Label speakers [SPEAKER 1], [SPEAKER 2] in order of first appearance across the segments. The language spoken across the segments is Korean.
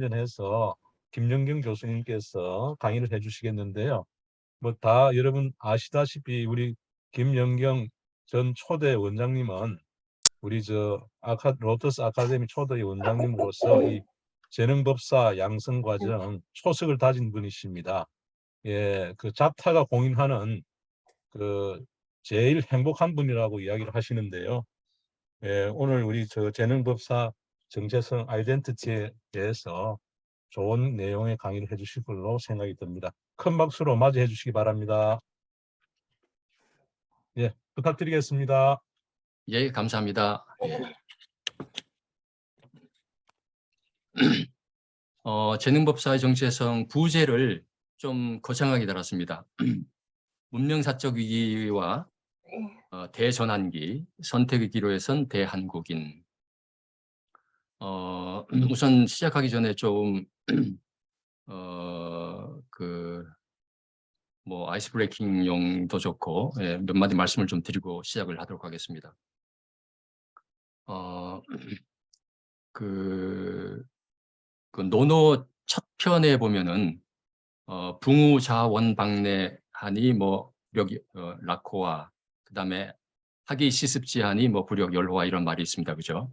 [SPEAKER 1] 관련해서 김연경 교수님께서 강의를 해주시겠는데요. 뭐 다 여러분 아시다시피 우리 김연경 전 초대 원장님은 우리 로터스 아카데미 초대 원장님으로서 이 재능법사 양성 과정 초석을 다진 분이십니다. 예, 그 잡타가 공인하는 그 제일 행복한 분이라고 이야기를 하시는데요. 예, 오늘 우리 재능법사 정체성 아이덴티티에 대해서 좋은 내용의 강의를 해주실 걸로 생각이 듭니다. 큰 박수로 맞이해 주시기 바랍니다. 예, 부탁드리겠습니다.
[SPEAKER 2] 예, 감사합니다. 재능법사의 정체성 부제를 좀 거창하게 달았습니다. 문명사적 위기와 대전환기, 선택의 기로에선 대한국인. 우선 시작하기 전에 좀 아이스 브레이킹용도 좋고, 예, 몇 마디 말씀을 좀 드리고 시작을 하도록 하겠습니다. 그 논어 첫 편에 보면은 붕우자원방내하니 라코와, 그다음에 하기 시습지하니 부력 열호와, 이런 말이 있습니다. 그죠?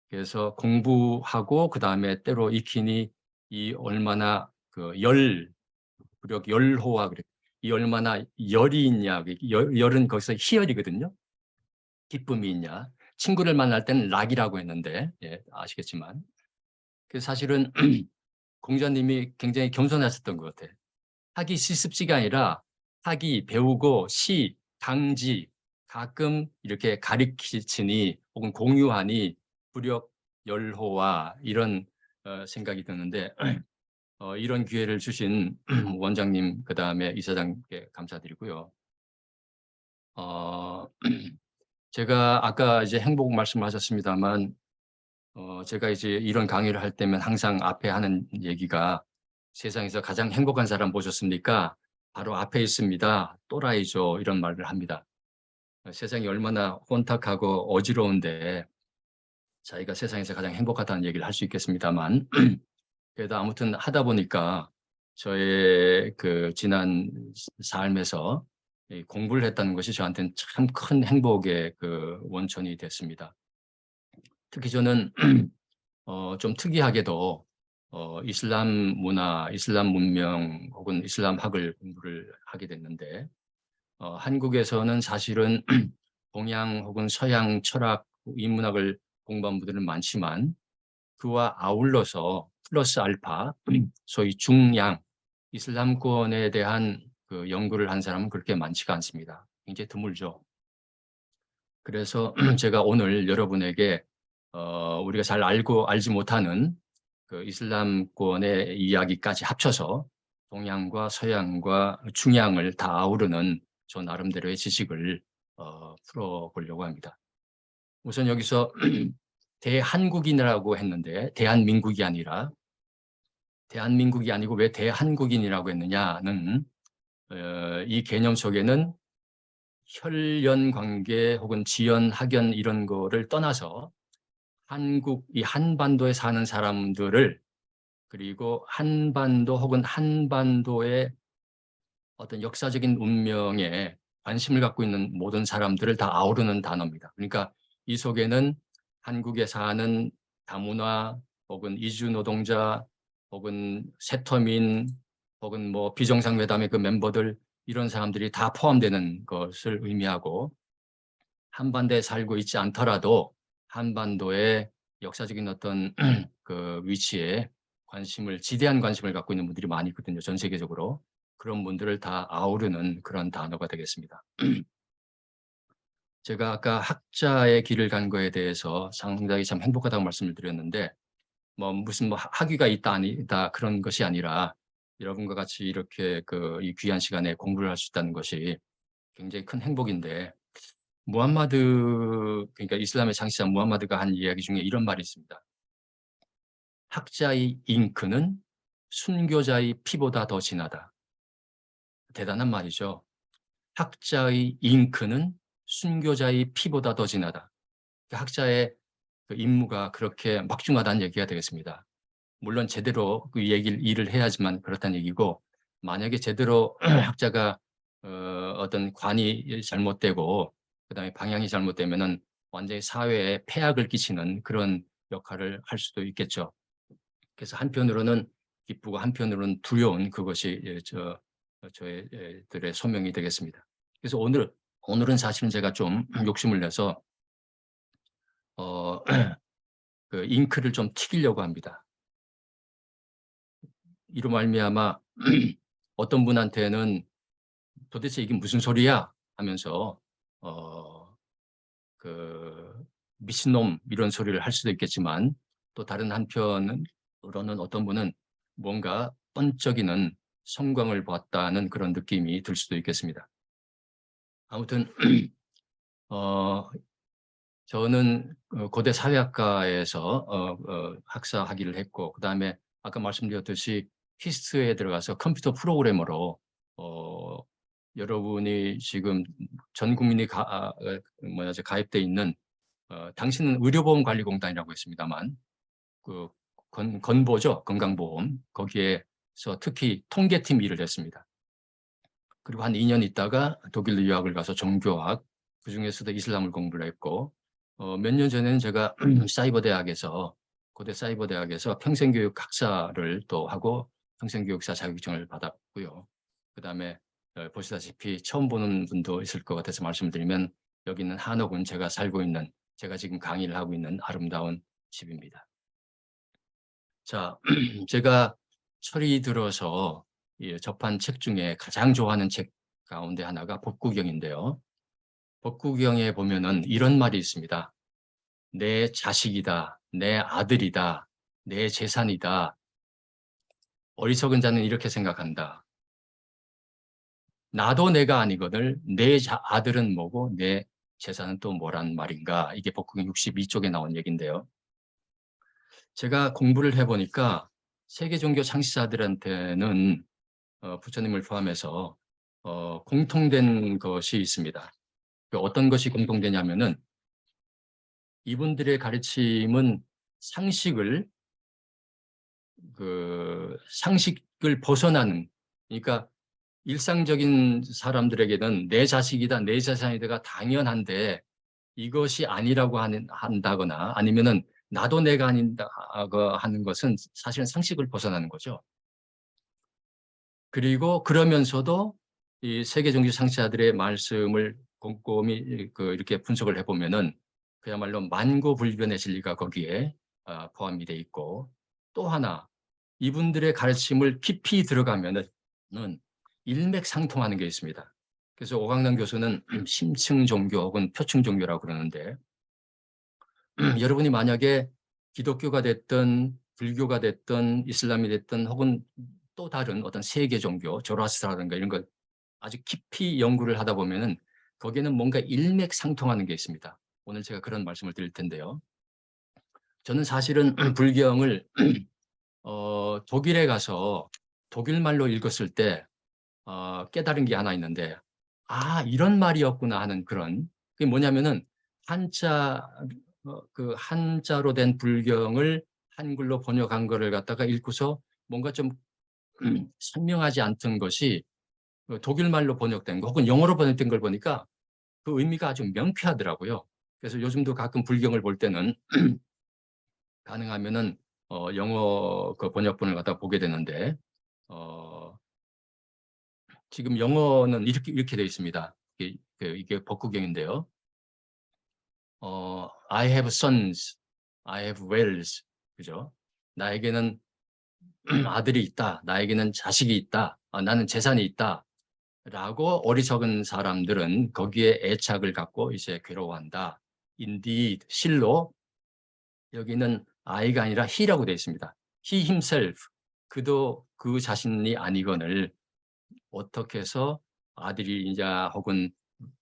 [SPEAKER 2] 그래서 공부하고 그다음에 때로 익히니 이 얼마나 부력 열호와, 그래. 이 얼마나 열이 있냐. 열은 거기서 희열이거든요. 기쁨이 있냐. 친구를 만날 때는 락이라고 했는데, 예, 아시겠지만. 그 사실은 공자님이 굉장히 겸손하셨던 것 같아요. 하기 시습지가 아니라 하기, 배우고, 강지, 가끔 이렇게 가르치니 혹은 공유하니 부력 열호와, 이런 생각이 드는데, 이런 기회를 주신 원장님, 그 다음에 이사장께 감사드리고요. 제가 아까 이제 행복 말씀하셨습니다만, 제가 이제 이런 강의를 할 때면 항상 앞에 하는 얘기가, 세상에서 가장 행복한 사람 보셨습니까? 바로 앞에 있습니다. 또라이죠. 이런 말을 합니다. 세상이 얼마나 혼탁하고 어지러운데 자기가 세상에서 가장 행복하다는 얘기를 할 수 있겠습니다만, 그래도 아무튼 하다 보니까 저의 그 지난 삶에서 공부를 했다는 것이 저한테는 참 큰 행복의 그 원천이 됐습니다. 특히 저는 좀 특이하게도 이슬람 문화, 이슬람 문명 혹은 이슬람학을 공부를 하게 됐는데, 한국에서는 사실은 동양 혹은 서양 철학, 인문학을 공부한 분들은 많지만 그와 아울러서 플러스 알파, 소위 중양, 이슬람권에 대한 그 연구를 한 사람은 그렇게 많지가 않습니다. 굉장히 드물죠. 그래서 제가 오늘 여러분에게 우리가 잘 알지 못하는 그 이슬람권의 이야기까지 합쳐서 동양과 서양과 중양을 다 아우르는 저 나름대로의 지식을 풀어보려고 합니다. 우선 여기서 대한국인이라고 했는데, 대한민국이 아니고 왜 대한국인이라고 했느냐는, 이 개념 속에는 혈연 관계 혹은 지연, 학연 이런 거를 떠나서 이 한반도에 사는 사람들을, 그리고 한반도 혹은 한반도의 어떤 역사적인 운명에 관심을 갖고 있는 모든 사람들을 다 아우르는 단어입니다. 그러니까 이 속에는 한국에 사는 다문화 혹은 이주 노동자 혹은 세터민 혹은 비정상회담의 그 멤버들, 이런 사람들이 다 포함되는 것을 의미하고, 한반도에 살고 있지 않더라도 한반도의 역사적인 어떤 그 위치에 지대한 관심을 갖고 있는 분들이 많이 있거든요. 전 세계적으로. 그런 분들을 다 아우르는 그런 단어가 되겠습니다. 제가 아까 학자의 길을 간 거에 대해서 상당히 참 행복하다고 말씀을 드렸는데, 무슨 학위가 있다 아니다 그런 것이 아니라, 여러분과 같이 이렇게 이 귀한 시간에 공부를 할 수 있다는 것이 굉장히 큰 행복인데, 그러니까 이슬람의 창시자 무함마드가 한 이야기 중에 이런 말이 있습니다. 학자의 잉크는 순교자의 피보다 더 진하다. 대단한 말이죠. 학자의 잉크는 순교자의 피보다 더 진하다. 학자의 그 임무가 그렇게 막중하다는 얘기가 되겠습니다. 물론 제대로 그 일을 해야지만 그렇다는 얘기고, 만약에 제대로 학자가 어떤 관이 잘못되고 그다음에 방향이 잘못되면은 완전히 사회에 폐악을 끼치는 그런 역할을 할 수도 있겠죠. 그래서 한편으로는 기쁘고 한편으로는 두려운 그것이 저희들의 소명이 되겠습니다. 그래서 오늘은 사실은 제가 좀 욕심을 내서 그 잉크를 좀 튀기려고 합니다. 이로 말미암아 어떤 분한테는 도대체 이게 무슨 소리야 하면서 그 미친놈 이런 소리를 할 수도 있겠지만, 또 다른 한편으로는 어떤 분은 뭔가 번쩍이는 성광을 보았다는 그런 느낌이 들 수도 있겠습니다. 아무튼 저는 고대 사회학과에서 학사 학위를 했고, 그다음에 아까 말씀드렸듯이 퀴스트에 들어가서 컴퓨터 프로그래머로 여러분이 지금 전 국민이 가입돼 있는 당신은 의료보험관리공단이라고 했습니다만 그 건보죠, 건강보험. 거기에서 특히 통계팀 일을 했습니다. 그리고 한 2년 있다가 독일로 유학을 가서 종교학, 그중에서도 이슬람을 공부를 했고, 몇 년 전에는 제가 고대 사이버대학에서 평생교육 학사를 또 하고 평생교육사 자격증을 받았고요. 그다음에 보시다시피 처음 보는 분도 있을 것 같아서 말씀드리면, 여기는 한옥은 제가 지금 강의를 하고 있는 아름다운 집입니다. 자, 제가 철이 들어서 접한 책 중에 가장 좋아하는 책 가운데 하나가 법구경인데요. 법구경에 보면은 이런 말이 있습니다. 내 자식이다, 내 아들이다, 내 재산이다. 어리석은 자는 이렇게 생각한다. 나도 내가 아니거늘 내 아들은 뭐고 내 재산은 또 뭐란 말인가. 이게 법구경 62쪽에 나온 얘기인데요. 제가 공부를 해보니까 세계 종교 창시자들한테는 부처님을 포함해서 공통된 것이 있습니다. 어떤 것이 공통되냐면은 이분들의 가르침은 상식을 벗어나는, 그러니까 일상적인 사람들에게는 내 자식이다, 내 재산이다가 당연한데 이것이 아니라고 한다거나 아니면은 나도 내가 아니다 하는 것은 사실은 상식을 벗어나는 거죠. 그리고 그러면서도 이 세계 종교 창시자들의 말씀을 꼼꼼히 이렇게 분석을 해보면은 그야말로 만고불변의 진리가 거기에 포함이 돼 있고, 또 하나 이분들의 가르침을 깊이 들어가면은 일맥상통하는 게 있습니다. 그래서 오강남 교수는 심층 종교 혹은 표층 종교라고 그러는데, 여러분이 만약에 기독교가 됐든 불교가 됐든 이슬람이 됐든 혹은 또 다른 어떤 세계 종교, 조라스트라든가 이런 걸 아주 깊이 연구를 하다 보면은 거기에는 뭔가 일맥상통하는 게 있습니다. 오늘 제가 그런 말씀을 드릴 텐데요. 저는 사실은 불경을 독일에 가서 독일 말로 읽었을 때 깨달은 게 하나 있는데, 이런 말이었구나 하는 그런, 그게 뭐냐면은 한자로 된 불경을 한글로 번역한 거를 갖다가 읽고서 뭔가 좀 선명하지 않던 것이 독일 말로 번역된 거 혹은 영어로 번역된 걸 보니까 그 의미가 아주 명쾌하더라고요. 그래서 요즘도 가끔 불경을 볼 때는 가능하면은 영어 그 번역본을 갖다 보게 되는데, 지금 영어는 이렇게 되어 있습니다. 이게 법구경인데요. I have sons, I have wells, 그죠? 나에게는 아들이 있다, 나에게는 자식이 있다, 나는 재산이 있다. 라고 어리석은 사람들은 거기에 애착을 갖고 이제 괴로워한다. Indeed, 실로 여기는 I가 아니라 he라고 되어 있습니다. He himself, 그도 그 자신이 아니거늘 어떻게 해서 아들이냐 혹은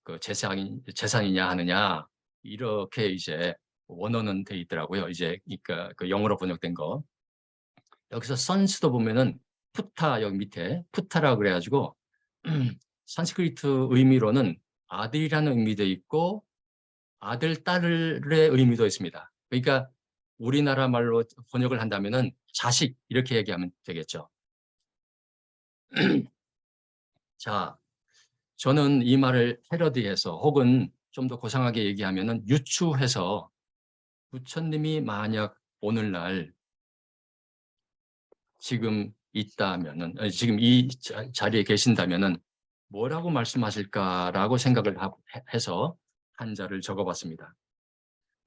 [SPEAKER 2] 그 재산이냐 하느냐, 이렇게 이제 원어는 돼 있더라고요. 이제 그러니까 그 영어로 번역된 거. 여기서 sons도 보면은 푸타, 여기 밑에 푸타라 그래가지고 산스크리트 의미로는 아들이라는 의미도 있고 아들, 딸의 의미도 있습니다. 그러니까 우리나라 말로 번역을 한다면은 자식 이렇게 얘기하면 되겠죠. 자, 저는 이 말을 패러디해서 혹은 좀 더 고상하게 얘기하면은 유추해서 부처님이 만약 오늘날 지금 있다면은 지금 이 자리에 계신다면은 뭐라고 말씀하실까라고 생각을 해서 한자를 적어봤습니다.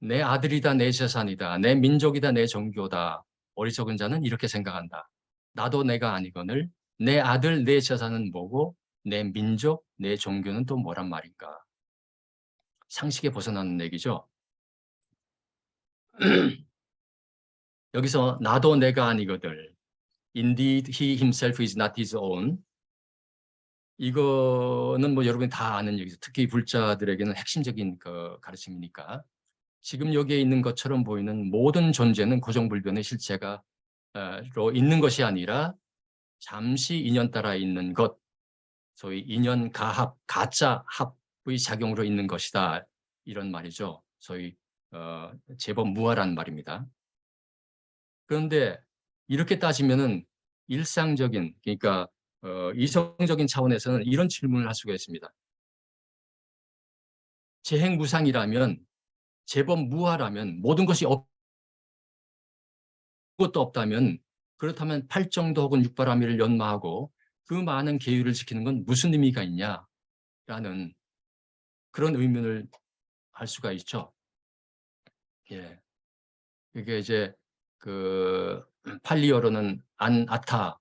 [SPEAKER 2] 내 아들이다, 내 재산이다, 내 민족이다, 내 종교다. 어리석은 자는 이렇게 생각한다. 나도 내가 아니거늘 내 아들, 내 재산은 뭐고 내 민족, 내 종교는 또 뭐란 말인가. 상식에 벗어나는 얘기죠. 여기서 나도 내가 아니거들. Indeed, he himself is not his own. 이거는 뭐 여러분이 다 아는 얘기죠. 특히 불자들에게는 핵심적인 그 가르침이니까. 지금 여기에 있는 것처럼 보이는 모든 존재는 고정불변의 실체가 로 있는 것이 아니라 잠시 인연 따라 있는 것, 소위 인연 가합, 가짜 합의 작용으로 있는 것이다. 이런 말이죠. 소위 제법 무아란 말입니다. 그런데 이렇게 따지면은 일상적인, 그러니까 이성적인 차원에서는 이런 질문을 할 수가 있습니다. 재행무상이라면, 제법 무아라면, 모든 것이 아무것도 없다면, 그렇다면 팔정도 혹은 육바라밀을 연마하고 그 많은 계율을 지키는 건 무슨 의미가 있냐라는 그런 의문을 할 수가 있죠. 예. 이게 이제 그 팔리어로는 안아타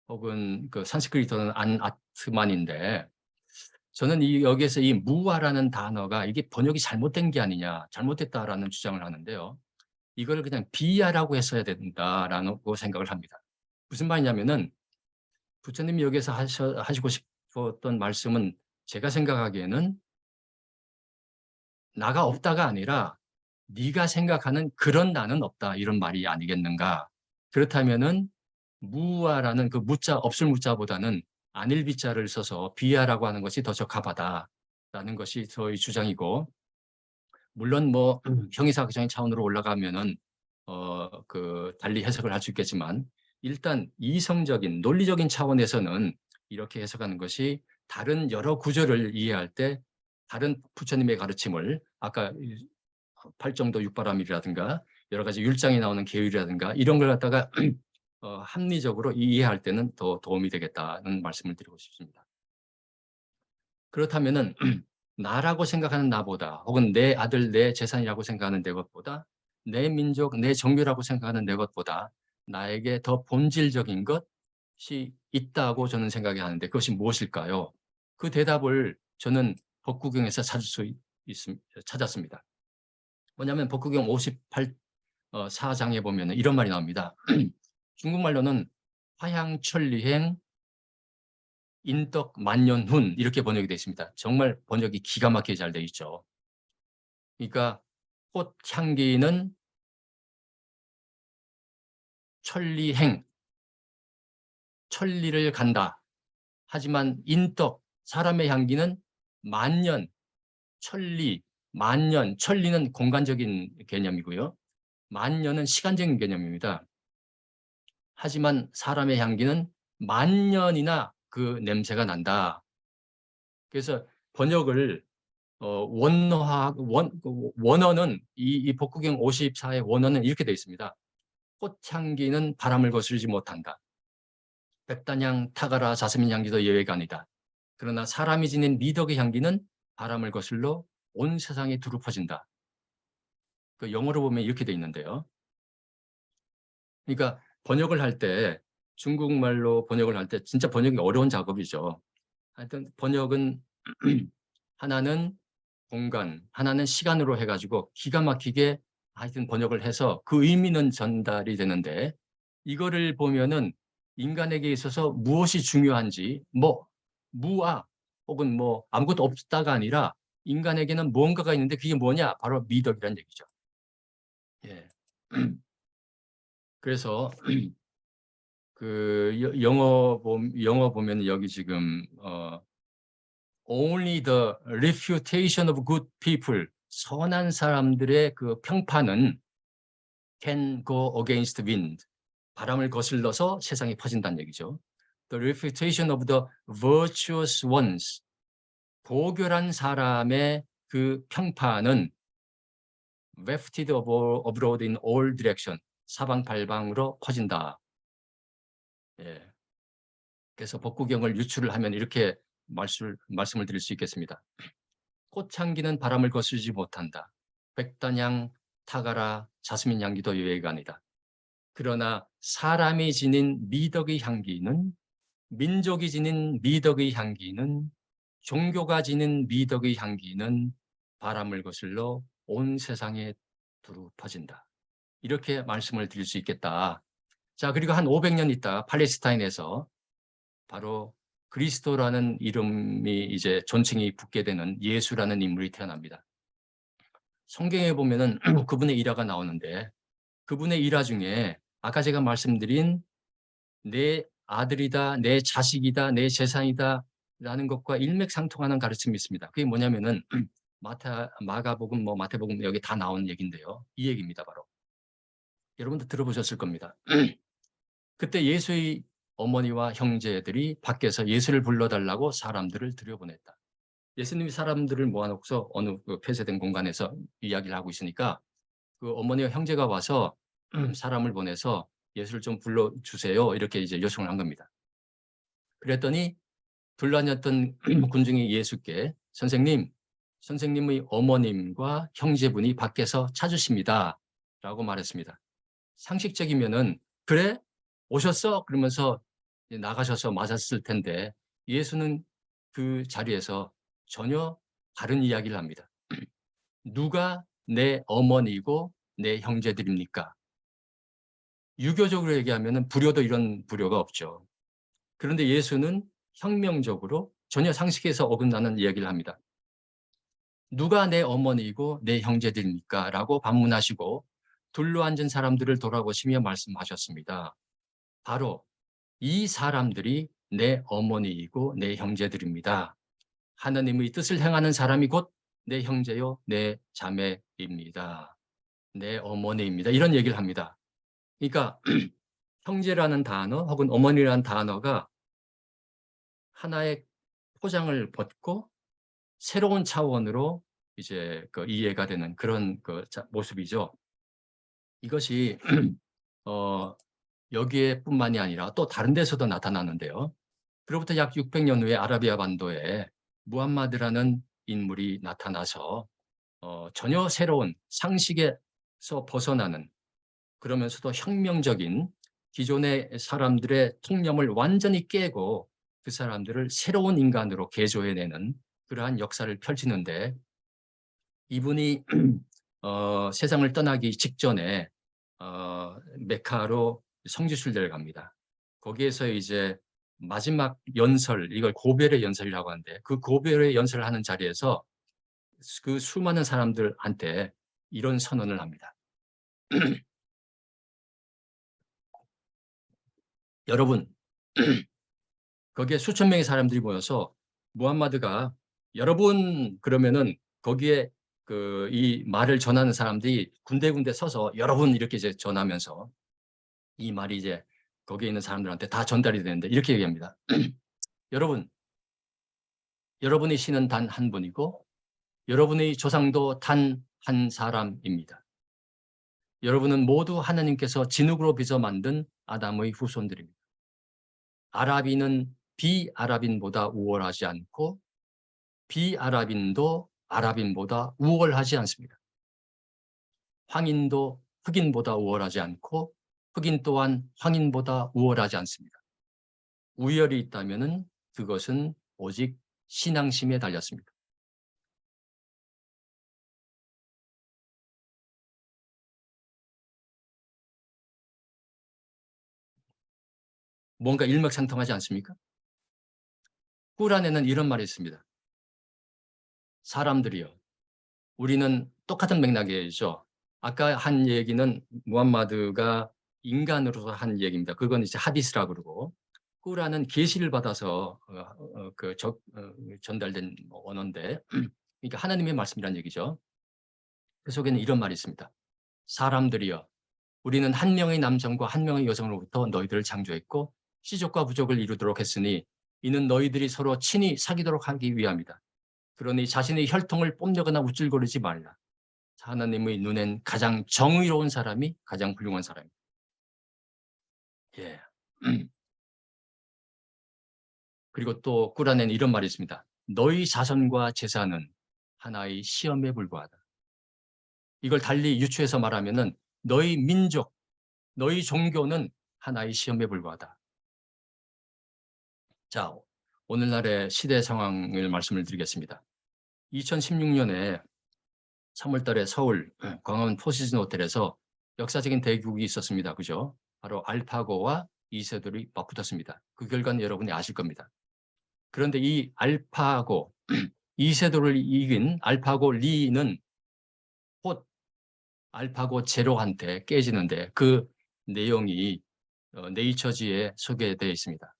[SPEAKER 2] 혹은 그 산스크리트어는 안아트만인데 저는 여기에서 이 무아라는 단어가 이게 번역이 잘못된 게 아니냐, 잘못됐다라는 주장을 하는데요. 이걸 그냥 비야라고 했어야 된다라고 생각을 합니다. 무슨 말이냐면은 부처님이 여기서 하시고 싶었던 말씀은 제가 생각하기에는 나가 없다가 아니라 네가 생각하는 그런 나는 없다 이런 말이 아니겠는가. 그렇다면은 무아라는 그 무자 없을 무자보다는 안일 비자를 써서 비야라고 하는 것이 더 적합하다라는 것이 저의 주장이고 물론 뭐 형이사학적인 차원으로 올라가면은 그 달리 해석을 할 수 있겠지만 일단 이성적인 논리적인 차원에서는 이렇게 해석하는 것이 다른 여러 구절을 이해할 때 다른 부처님의 가르침을 아까 팔정도 육바라밀이라든가 여러 가지 율장에 나오는 계율이라든가 이런 걸 갖다가 합리적으로 이해할 때는 더 도움이 되겠다는 말씀을 드리고 싶습니다. 그렇다면은 나라고 생각하는 나보다 혹은 내 아들, 내 재산이라고 생각하는 내 것보다 내 민족, 내 종교라고 생각하는 내 것보다 나에게 더 본질적인 것이 있다고 저는 생각이 하는데 그것이 무엇일까요? 그 대답을 저는 법구경에서 찾았습니다. 뭐냐면 법구경 58 4장에 보면 이런 말이 나옵니다. 중국말로는 화향천리행 인덕 만년훈 이렇게 번역이 되어 있습니다. 정말 번역이 기가 막히게 잘 되어 있죠. 그러니까 꽃향기는 천리행, 천리를 간다. 하지만 인덕, 사람의 향기는 만년, 천리, 만년, 천리는 공간적인 개념이고요. 만년은 시간적인 개념입니다. 하지만 사람의 향기는 만년이나 그 냄새가 난다. 그래서 번역을 원어는 이 법구경 54의 원어는 이렇게 되어 있습니다. 꽃향기는 바람을 거스르지 못한다. 백단향, 타가라, 자스민 향기도 예외가 아니다. 그러나 사람이 지닌 미덕의 향기는 바람을 거슬러 온 세상에 두루 퍼진다. 그 영어로 보면 이렇게 되어 있는데요. 그러니까 번역을 할 때 중국말로 번역을 할 때 진짜 번역이 어려운 작업이죠. 하여튼 번역은 하나는 공간, 하나는 시간으로 해가지고 기가 막히게 하여튼 번역을 해서 그 의미는 전달이 되는데 이거를 보면은 인간에게 있어서 무엇이 중요한지 뭐 무아 혹은 뭐 아무것도 없다가 아니라 인간에게는 무언가가 있는데 그게 뭐냐? 바로 미덕이라는 얘기죠. 예. 그래서 그 영어 보면 여기 지금 only the refutation of good people 선한 사람들의 그 평판은 can go against wind. 바람을 거슬러서 세상에 퍼진다는 얘기죠. The reputation of the virtuous ones. 고결한 사람의 그 평판은 wafted abroad in all direction. 사방팔방으로 퍼진다. 예. 그래서 법구경을 유출을 하면 이렇게 말씀을 드릴 수 있겠습니다. 꽃향기는 바람을 거스르지 못한다. 백단향, 타가라, 자스민 향기도 예외가 아니다. 그러나 사람이 지닌 미덕의 향기는, 민족이 지닌 미덕의 향기는, 종교가 지닌 미덕의 향기는 바람을 거슬러 온 세상에 두루 퍼진다. 이렇게 말씀을 드릴 수 있겠다. 자, 그리고 한 500년 있다 팔레스타인에서 바로 그리스도라는 이름이 이제 존칭이 붙게 되는 예수라는 인물이 태어납니다. 성경에 보면은 그분의 일화가 나오는데 그분의 일화 중에 아까 제가 말씀드린 내 아들이다, 내 자식이다, 내 재산이다 라는 것과 일맥상통하는 가르침이 있습니다. 그게 뭐냐면은 마가복음, 마태복음 여기 다 나온 얘기인데요. 이 얘기입니다, 바로. 여러분도 들어보셨을 겁니다. 그때 예수의 어머니와 형제들이 밖에서 예수를 불러달라고 사람들을 들여보냈다. 예수님이 사람들을 모아놓고서 어느 그 폐쇄된 공간에서 이야기를 하고 있으니까 그 어머니와 형제가 와서 사람을 보내서 예수를 좀 불러주세요. 이렇게 이제 요청을 한 겁니다. 그랬더니 불러다녔던 군중이 예수께 선생님의 어머님과 형제분이 밖에서 찾으십니다. 라고 말했습니다. 상식적이면은 그래? 오셨어? 그러면서 나가셔서 맞았을 텐데 예수는 그 자리에서 전혀 다른 이야기를 합니다. 누가 내 어머니고 내 형제들입니까? 유교적으로 얘기하면 불효도 이런 불효가 없죠. 그런데 예수는 혁명적으로 전혀 상식에서 어긋나는 이야기를 합니다. 누가 내 어머니이고 내 형제들입니까? 라고 반문하시고 둘러앉은 사람들을 돌아보시며 말씀하셨습니다. 바로 이 사람들이 내 어머니이고 내 형제들입니다. 하나님의 뜻을 행하는 사람이 곧 내 형제요, 내 자매입니다. 내 어머니입니다. 이런 얘기를 합니다. 그러니까 형제라는 단어 혹은 어머니라는 단어가 하나의 포장을 벗고 새로운 차원으로 이제 그 이해가 되는 그런 그 모습이죠. 이것이 여기에뿐만이 아니라 또 다른 데서도 나타나는데요. 그로부터 약 600년 후에 아라비아 반도에 무함마드라는 인물이 나타나서 전혀 새로운 상식에서 벗어나는 그러면서도 혁명적인 기존의 사람들의 통념을 완전히 깨고 그 사람들을 새로운 인간으로 개조해내는 그러한 역사를 펼치는데 이분이 세상을 떠나기 직전에 메카로 성지순례를 갑니다. 거기에서 이제 마지막 연설, 이걸 고별의 연설이라고 하는데 그 고별의 연설을 하는 자리에서 그 수많은 사람들한테 이런 선언을 합니다. 여러분, 거기에 수천 명의 사람들이 모여서 무함마드가 여러분 그러면은 거기에 그 이 말을 전하는 사람들이 군데군데 서서 여러분 이렇게 이제 전하면서 이 말이 이제 거기에 있는 사람들한테 다 전달이 되는데 이렇게 얘기합니다. 여러분, 여러분의 신은 단 한 분이고 여러분의 조상도 단 한 사람입니다. 여러분은 모두 하나님께서 진흙으로 빚어 만든 아담의 후손들입니다. 아랍인은 비아랍인보다 우월하지 않고 비아랍인도 아랍인보다 우월하지 않습니다. 황인도 흑인보다 우월하지 않고 흑인 또한 황인보다 우월하지 않습니다. 우열이 있다면 그것은 오직 신앙심에 달렸습니다. 뭔가 일맥상통하지 않습니까? 꾸란에는 이런 말이 있습니다. 사람들이여, 우리는 똑같은 맥락이죠. 아까 한 얘기는 무함마드가 인간으로서 한 얘기입니다. 그건 이제 하디스라고 그러고 꾸란은 계시를 받아서 전달된 언어인데 그러니까 하나님의 말씀이란 얘기죠. 그 속에는 이런 말이 있습니다. 사람들이여, 우리는 한 명의 남성과 한 명의 여성으로부터 너희들을 창조했고 시족과 부족을 이루도록 했으니 이는 너희들이 서로 친히 사귀도록 하기 위함이다. 그러니 자신의 혈통을 뽐내거나 우쭐거리지 말라. 하나님의 눈엔 가장 정의로운 사람이 가장 훌륭한 사람입니다. 예. 그리고 또 꾸란에는 이런 말이 있습니다. 너희 자손과 제사는 하나의 시험에 불과하다. 이걸 달리 유추해서 말하면은 너희 민족, 너희 종교는 하나의 시험에 불과하다. 자, 오늘날의 시대 상황을 말씀을 드리겠습니다. 2016년에 3월 달에 서울 광화문 포시즌 호텔에서 역사적인 대국이 있었습니다. 그죠? 바로 알파고와 이세돌이 맞붙었습니다. 그 결과는 여러분이 아실 겁니다. 그런데 이 알파고, 이세돌을 이긴 알파고 리는 곧 알파고 제로한테 깨지는데 그 내용이 네이처지에 소개되어 있습니다.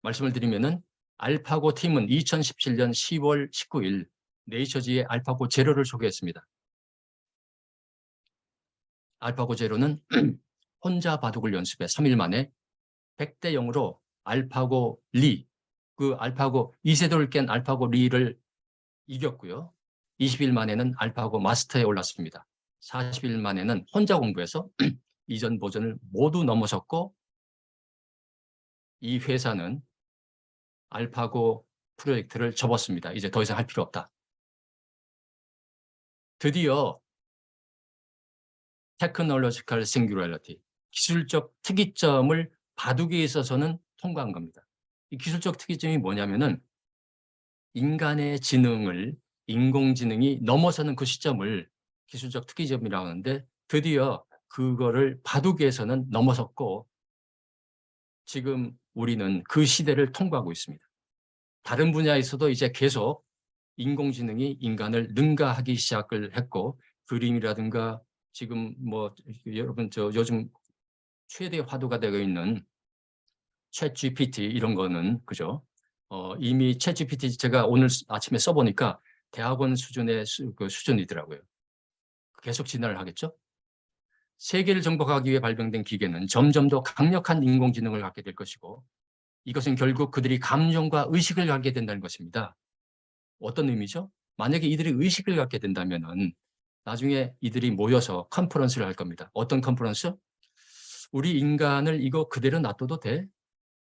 [SPEAKER 2] 말씀을 드리면은 알파고 팀은 2017년 10월 19일 네이처지에 알파고 제로를 소개했습니다. 알파고 제로는 혼자 바둑을 연습해 3일 만에 100대 0으로 알파고 리, 그 알파고 이세돌을 깬 알파고 리를 이겼고요. 20일 만에는 알파고 마스터에 올랐습니다. 40일 만에는 혼자 공부해서 이전 버전을 모두 넘어섰고 이 회사는 알파고 프로젝트를 접었습니다. 이제 더 이상 할 필요 없다. 드디어 테크놀로지컬 싱귤러리티, 기술적 특이점을 바둑에 있어서는 통과한 겁니다. 이 기술적 특이점이 뭐냐면은 인간의 지능을 인공지능이 넘어서는 그 시점을 기술적 특이점이라고 하는데 드디어 그거를 바둑에서는 넘어섰고 지금 우리는 그 시대를 통과하고 있습니다. 다른 분야에서도 이제 계속 인공지능이 인간을 능가하기 시작을 했고 그림이라든가 지금 뭐 여러분 저 요즘 최대 화두가 되고 있는 챗 GPT 이런 거는 그죠? 이미 챗 GPT 제가 오늘 아침에 써보니까 대학원 수준의 그 수준이더라고요. 계속 진화를 하겠죠? 세계를 정복하기 위해 발명된 기계는 점점 더 강력한 인공지능을 갖게 될 것이고 이것은 결국 그들이 감정과 의식을 갖게 된다는 것입니다. 어떤 의미죠? 만약에 이들이 의식을 갖게 된다면은 나중에 이들이 모여서 컨퍼런스를 할 겁니다. 어떤 컨퍼런스? 우리 인간을 이거 그대로 놔둬도 돼?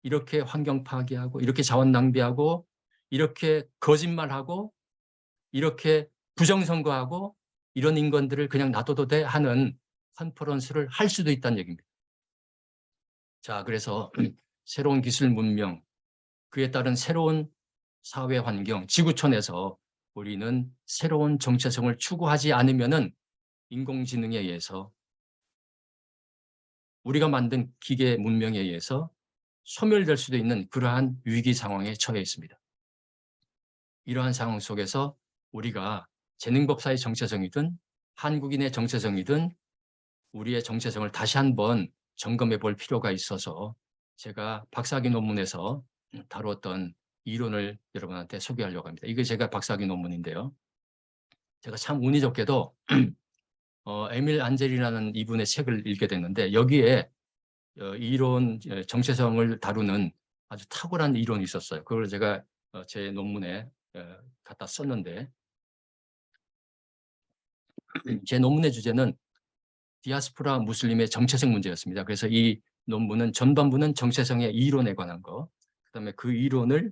[SPEAKER 2] 이렇게 환경 파괴하고 이렇게 자원 낭비하고 이렇게 거짓말하고 이렇게 부정선거하고 이런 인간들을 그냥 놔둬도 돼 하는 컨퍼런스를 할 수도 있다는 얘기입니다. 자, 그래서 새로운 기술 문명, 그에 따른 새로운 사회 환경, 지구촌에서 우리는 새로운 정체성을 추구하지 않으면은 인공지능에 의해서 우리가 만든 기계 문명에 의해서 소멸될 수도 있는 그러한 위기 상황에 처해 있습니다. 이러한 상황 속에서 우리가 재능법사의 정체성이든 한국인의 정체성이든 우리의 정체성을 다시 한번 점검해 볼 필요가 있어서 제가 박사학위 논문에서 다루었던 이론을 여러분한테 소개하려고 합니다. 이게 제가 박사학위 논문인데요. 제가 참 운이 좋게도 에밀 안젤이라는 이분의 책을 읽게 됐는데 여기에 이론 정체성을 다루는 아주 탁월한 이론이 있었어요. 그걸 제가 제 논문에 갖다 썼는데 제 논문의 주제는 디아스포라 무슬림의 정체성 문제였습니다. 그래서 이 논문은 전반부는 정체성의 이론에 관한 거, 그다음에 그 이론을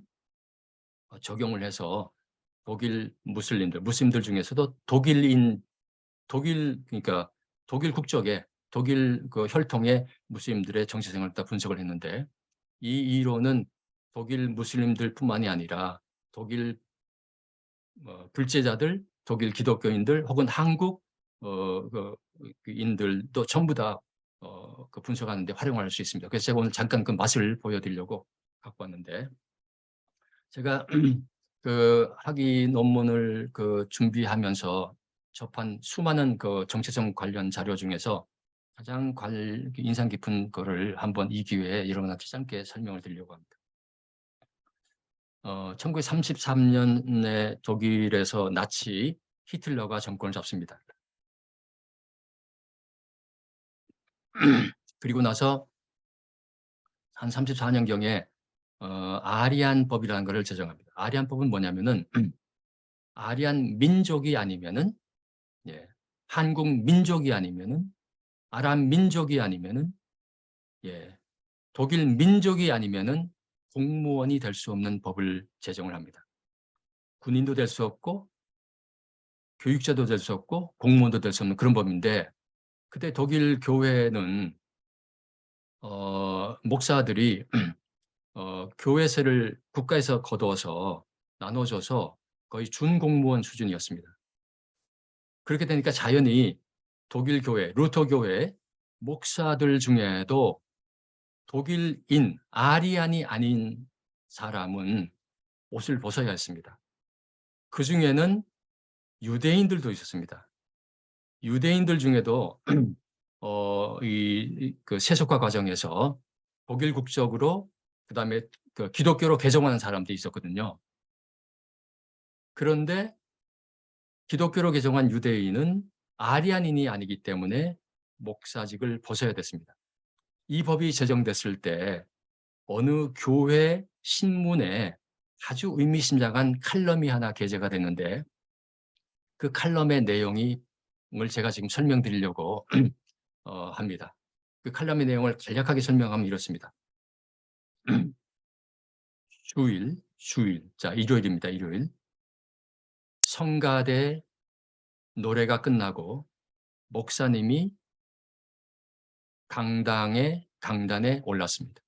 [SPEAKER 2] 적용을 해서 독일 무슬림들 중에서도 그러니까 독일 국적의 독일 그 혈통의 무슬림들의 정체성을 다 분석을 했는데 이 이론은 독일 무슬림들뿐만이 아니라 독일 불제자들, 독일 기독교인들 혹은 한국 그 인들도 전부 다 그 분석하는데 활용할 수 있습니다. 그래서 제가 오늘 잠깐 그 맛을 보여드리려고 갖고 왔는데 제가 그 학위 논문을 그 준비하면서 접한 수많은 그 정체성 관련 자료 중에서 가장 인상 깊은 거를 한번 이 기회에 여러분한테 짧게 설명을 드리려고 합니다. 1933년에 독일에서 나치 히틀러가 정권을 잡습니다. 그리고 나서 한 34년경에 아리안법이라는 것을 제정합니다. 아리안법은 뭐냐면은 아리안 민족이 아니면은, 예, 한국 민족이 아니면은, 아랍 민족이 아니면은, 예, 독일 민족이 아니면은 공무원이 될 수 없는 법을 제정을 합니다. 군인도 될 수 없고 교육자도 될 수 없고 공무원도 될 수 없는 그런 법인데, 그때 독일 교회는 목사들이 교회세를 국가에서 거둬서 나눠줘서 거의 준공무원 수준이었습니다. 그렇게 되니까 자연히 독일 교회, 루터 교회 목사들 중에도 독일인, 아리안이 아닌 사람은 옷을 벗어야 했습니다. 그 중에는 유대인들도 있었습니다. 유대인들 중에도 그 세속화 과정에서 독일 국적으로 그다음에 그 기독교로 개종하는 사람들이 있었거든요. 그런데 기독교로 개종한 유대인은 아리안인이 아니기 때문에 목사직을 벗어야 됐습니다. 이 법이 제정됐을 때 어느 교회 신문에 아주 의미심장한 칼럼이 하나 게재가 됐는데, 그 칼럼의 내용을 제가 지금 설명드리려고 합니다. 그 칼럼의 내용을 간략하게 설명하면 이렇습니다. 주일. 자, 일요일입니다. 일요일. 성가대 노래가 끝나고 목사님이 강단에 올랐습니다.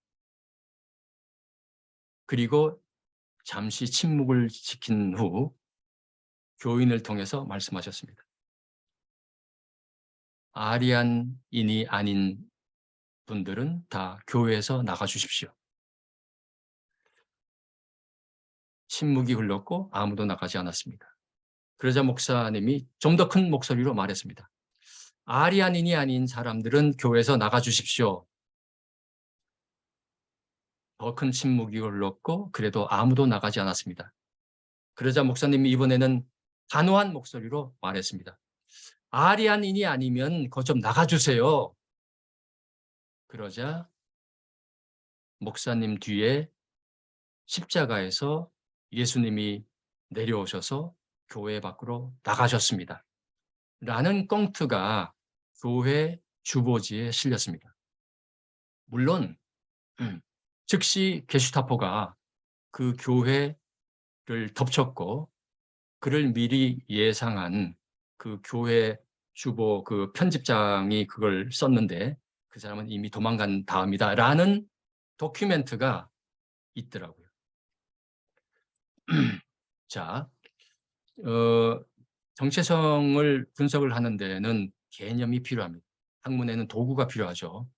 [SPEAKER 2] 그리고 잠시 침묵을 지킨 후 교인을 통해서 말씀하셨습니다. 아리안인이 아닌 분들은 다 교회에서 나가주십시오. 침묵이 흘렀고 아무도 나가지 않았습니다. 그러자 목사님이 좀 더 큰 목소리로 말했습니다. 아리안인이 아닌 사람들은 교회에서 나가주십시오. 더 큰 침묵이 흘렀고 그래도 아무도 나가지 않았습니다. 그러자 목사님이 이번에는 단호한 목소리로 말했습니다. 아리안인이 아니면 거 좀 나가주세요. 그러자 목사님 뒤에 십자가에서 예수님이 내려오셔서 교회 밖으로 나가셨습니다. 라는 꽁트가 교회 주보지에 실렸습니다. 물론 즉시 게슈타포가 그 교회를 덮쳤고, 그를 미리 예상한 그 교회 주보 그 편집장이 그걸 썼는데 그 사람은 이미 도망간 다음이다라는 도큐멘트가 있더라고요. 자, 정체성을 분석을 하는 데는 개념이 필요합니다. 학문에는 도구가 필요하죠.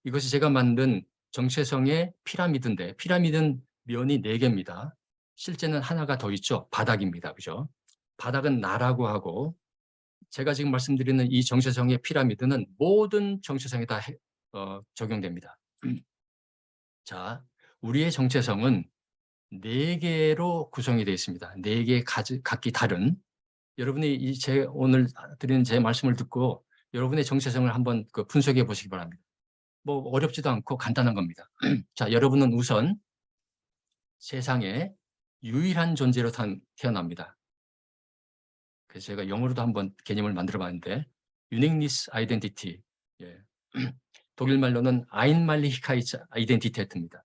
[SPEAKER 2] 이것이 제가 만든 정체성의 피라미드인데, 피라미드는 면이 4개입니다. 실제는 하나가 더 있죠. 바닥입니다. 그죠? 바닥은 나라고 하고, 제가 지금 말씀드리는 이 정체성의 피라미드는 모든 정체성에 다 적용됩니다. 자, 우리의 정체성은 4개로 구성이 되어 있습니다. 4개 각기 다른. 여러분이 오늘 드리는 제 말씀을 듣고 여러분의 정체성을 한번 분석해 보시기 바랍니다. 뭐 어렵지도 않고 간단한 겁니다. 자, 여러분은 우선 세상에 유일한 존재로 태어납니다. 그래서 제가 영어로도 한번 개념을 만들어 봤는데, Uniqueness Identity. 예. 독일 말로는 Einmaligkeit Identität입니다.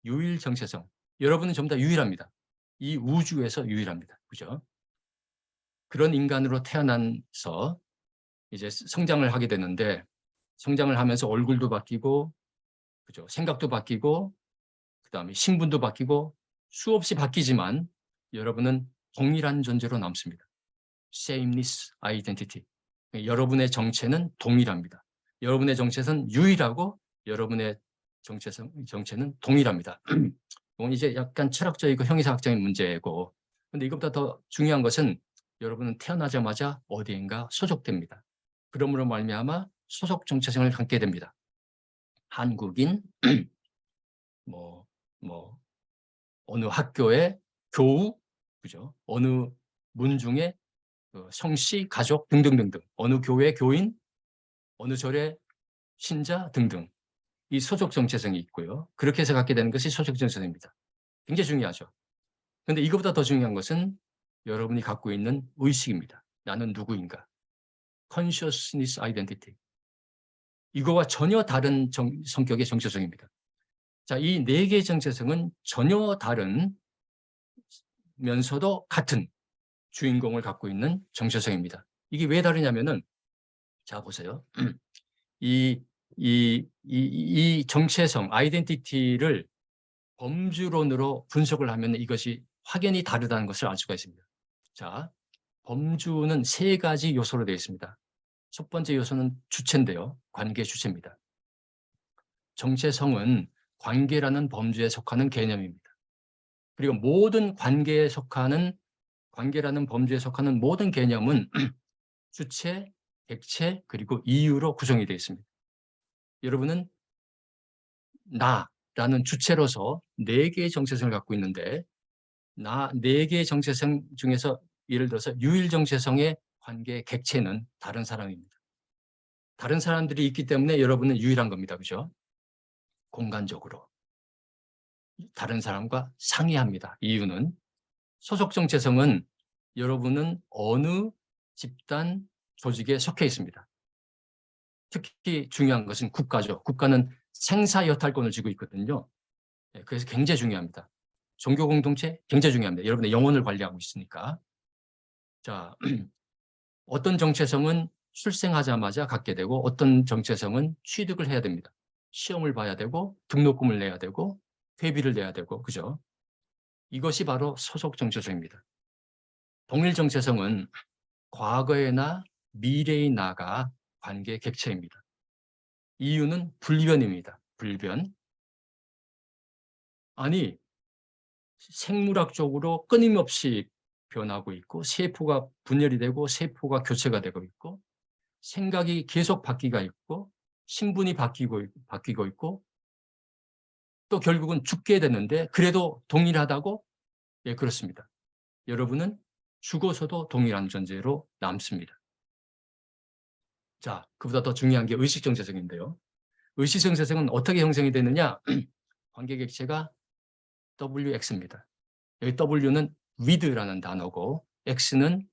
[SPEAKER 2] 유일 정체성. 여러분은 전부 다 유일합니다. 이 우주에서 유일합니다. 그죠? 그런 인간으로 태어나서 이제 성장을 하게 되는데, 성장을 하면서 얼굴도 바뀌고, 그죠? 생각도 바뀌고, 그다음에 신분도 바뀌고 수없이 바뀌지만 여러분은 동일한 존재로 남습니다. Sameness Identity. 여러분의 정체는 동일합니다. 여러분의 정체는 유일하고 여러분의 정체는 동일합니다. 이건 이제 약간 철학적이고 형이사학적인 문제고, 근데 이것보다 더 중요한 것은 여러분은 태어나자마자 어디인가 소속됩니다. 그러므로 말미암아 소속 정체성을 갖게 됩니다. 한국인, 뭐 어느 학교의 교우, 그죠? 어느 문중의 성씨, 가족 등등등등, 어느 교회 교인, 어느 절의 신자 등등 이 소속 정체성이 있고요. 그렇게 해서 갖게 되는 것이 소속 정체성입니다. 굉장히 중요하죠. 그런데 이것보다 더 중요한 것은 여러분이 갖고 있는 의식입니다. 나는 누구인가? consciousness identity. 이거와 전혀 다른 성격의 정체성입니다. 자, 이 네 개의 정체성은 전혀 다른면서도 같은 주인공을 갖고 있는 정체성입니다. 이게 왜 다르냐면은, 자, 보세요. 이 정체성, 아이덴티티를 범주론으로 분석을 하면 이것이 확연히 다르다는 것을 알 수가 있습니다. 자, 범주는 세 가지 요소로 되어 있습니다. 첫 번째 요소는 주체인데요. 관계 주체입니다. 정체성은 관계라는 범주에 속하는 개념입니다. 그리고 모든 관계라는 범주에 속하는 모든 개념은 주체, 객체, 그리고 이유로 구성이 되어 있습니다. 여러분은 나라는 주체로서 네 개의 정체성을 갖고 있는데 네 개의 정체성 중에서 예를 들어서 유일 정체성의 관계 객체는 다른 사람입니다. 다른 사람들이 있기 때문에 여러분은 유일한 겁니다. 그죠? 공간적으로. 다른 사람과 상이합니다. 이유는 소속 정체성은 여러분은 어느 집단, 조직에 속해 있습니다. 특히 중요한 것은 국가죠. 국가는 생사 여탈권을 쥐고 있거든요. 그래서 굉장히 중요합니다. 종교 공동체 굉장히 중요합니다. 여러분의 영혼을 관리하고 있으니까. 자, 어떤 정체성은 출생하자마자 갖게 되고 어떤 정체성은 취득을 해야 됩니다. 시험을 봐야 되고 등록금을 내야 되고 회비를 내야 되고 그죠? 이것이 바로 소속 정체성입니다. 동일 정체성은 과거에나 미래의 나가 관계 객체입니다. 이유는 불변입니다. 불변. 아니 생물학적으로 끊임없이 변하고 있고 세포가 분열이 되고 세포가 교체가 되고 있고 생각이 계속 바뀌가 있고 신분이 바뀌고 있고 또 결국은 죽게 되는데 그래도 동일하다고? 예, 그렇습니다. 여러분은 죽어서도 동일한 존재로 남습니다. 자, 그보다 더 중요한 게 의식정체성인데요. 의식정체성은 어떻게 형성이 되느냐? 관계객체가 WX입니다. 여기 W는 with라는 단어고 X는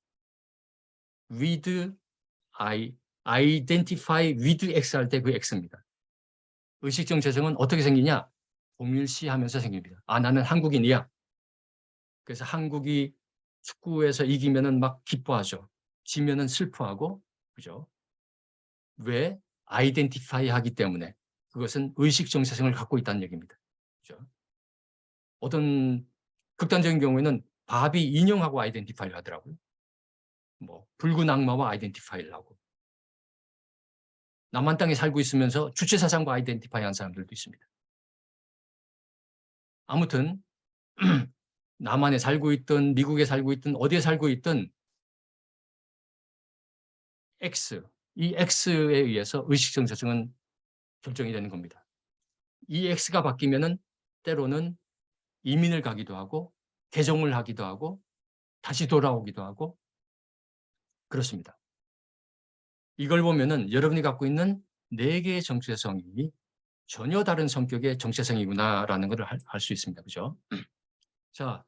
[SPEAKER 2] with identify with X 할 때 그 X입니다. 의식정체성은 어떻게 생기냐? 동일시하면서 생깁니다. 아, 나는 한국인이야. 그래서 한국이 축구에서 이기면은 막 기뻐하죠. 지면은 슬퍼하고, 그죠? 왜? 아이덴티파이 하기 때문에. 그것은 의식 정체성을 갖고 있다는 얘기입니다. 그죠? 어떤 극단적인 경우에는 바비 인형하고 아이덴티파이를 하더라고요. 뭐 붉은 악마와 아이덴티파이를 하고. 남한 땅에 살고 있으면서 주체 사상과 아이덴티파이 한 사람들도 있습니다. 아무튼 남한에 살고 있든 미국에 살고 있든 어디에 살고 있든 X, 이 X에 의해서 의식 정체성은 결정이 되는 겁니다. 이 X가 바뀌면은 때로는 이민을 가기도 하고 개종을 하기도 하고 다시 돌아오기도 하고 그렇습니다. 이걸 보면은 여러분이 갖고 있는 네 개의 정체성이 전혀 다른 성격의 정체성이구나라는 것을 알 수 있습니다. 그죠? 자,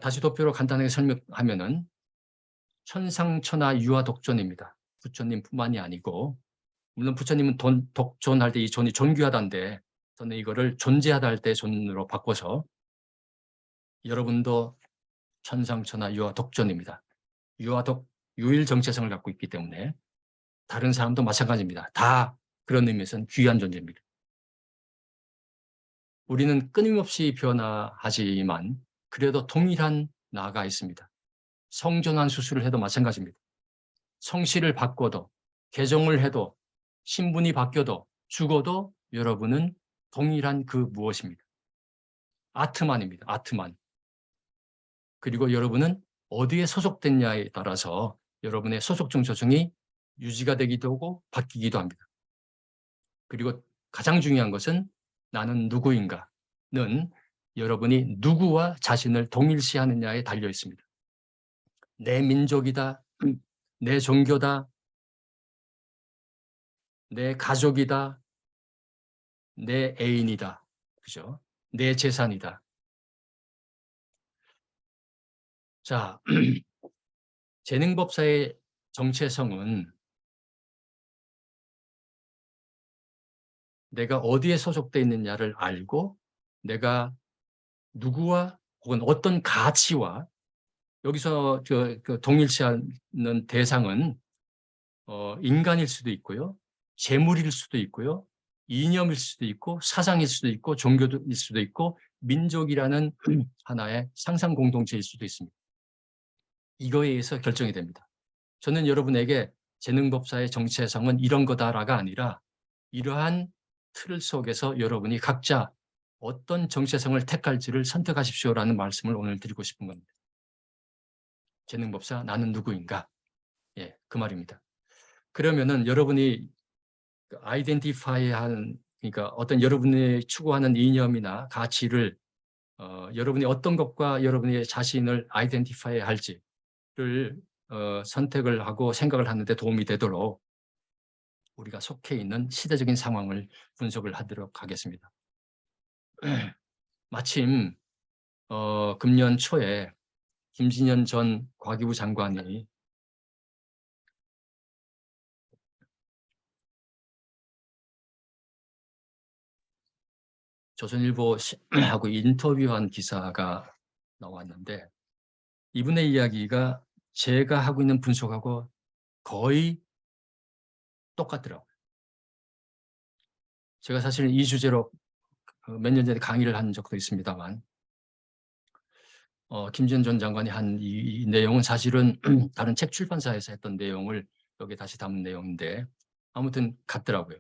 [SPEAKER 2] 다시 도표로 간단하게 설명하면은 천상천하 유아독존입니다. 부처님뿐만이 아니고 물론 부처님은 독존할 때 이 존이 존귀하다는데 저는 이거를 존재하다 할 때 존으로 바꿔서 여러분도 천상천하 유아독존입니다. 유일 정체성을 갖고 있기 때문에 다른 사람도 마찬가지입니다. 다 그런 의미에서는 귀한 존재입니다. 우리는 끊임없이 변화하지만 그래도 동일한 나가 있습니다. 성전환 수술을 해도 마찬가지입니다. 성씨를 바꿔도 개종을 해도 신분이 바뀌어도 죽어도 여러분은 동일한 그 무엇입니다. 아트만입니다. 아트만. 그리고 여러분은 어디에 소속됐냐에 따라서 여러분의 소속 정체성이 유지가 되기도 하고 바뀌기도 합니다. 그리고 가장 중요한 것은 나는 누구인가는 여러분이 누구와 자신을 동일시하느냐에 달려 있습니다. 내 민족이다, 내 종교다, 내 가족이다, 내 애인이다. 그죠? 내 재산이다. 자, 재능법사의 정체성은 내가 어디에 소속되어 있느냐를 알고 내가 누구와 혹은 어떤 가치와 여기서 동일치 않는 대상은 인간일 수도 있고요. 재물일 수도 있고요. 이념일 수도 있고 사상일 수도 있고 종교일 수도 있고 민족이라는 하나의 상상 공동체일 수도 있습니다. 이거에 의해서 결정이 됩니다. 저는 여러분에게 재능법사의 정체성은 이런 거다라가 아니라 이러한 틀 속에서 여러분이 각자 어떤 정체성을 택할지를 선택하십시오라는 말씀을 오늘 드리고 싶은 겁니다. 재능법사 나는 누구인가? 예, 그 말입니다. 그러면은 여러분이 아이덴티파이한 그러니까 어떤 여러분이 추구하는 이념이나 가치를 여러분이 어떤 것과 여러분의 자신을 아이덴티파이 할지를 선택을 하고 생각을 하는데 도움이 되도록 우리가 속해 있는 시대적인 상황을 분석을 하도록 하겠습니다. 마침 금년 초에 김진현 전 과기부 장관이 조선일보하고 인터뷰한 기사가 나왔는데 이분의 이야기가 제가 하고 있는 분석하고 거의 똑같더라고요. 제가 사실 이 주제로 몇 년 전에 강의를 한 적도 있습니다만 김지현 전 장관이 한 이 내용은 사실은 다른 책 출판사에서 했던 내용을 여기 다시 담은 내용인데 아무튼 같더라고요.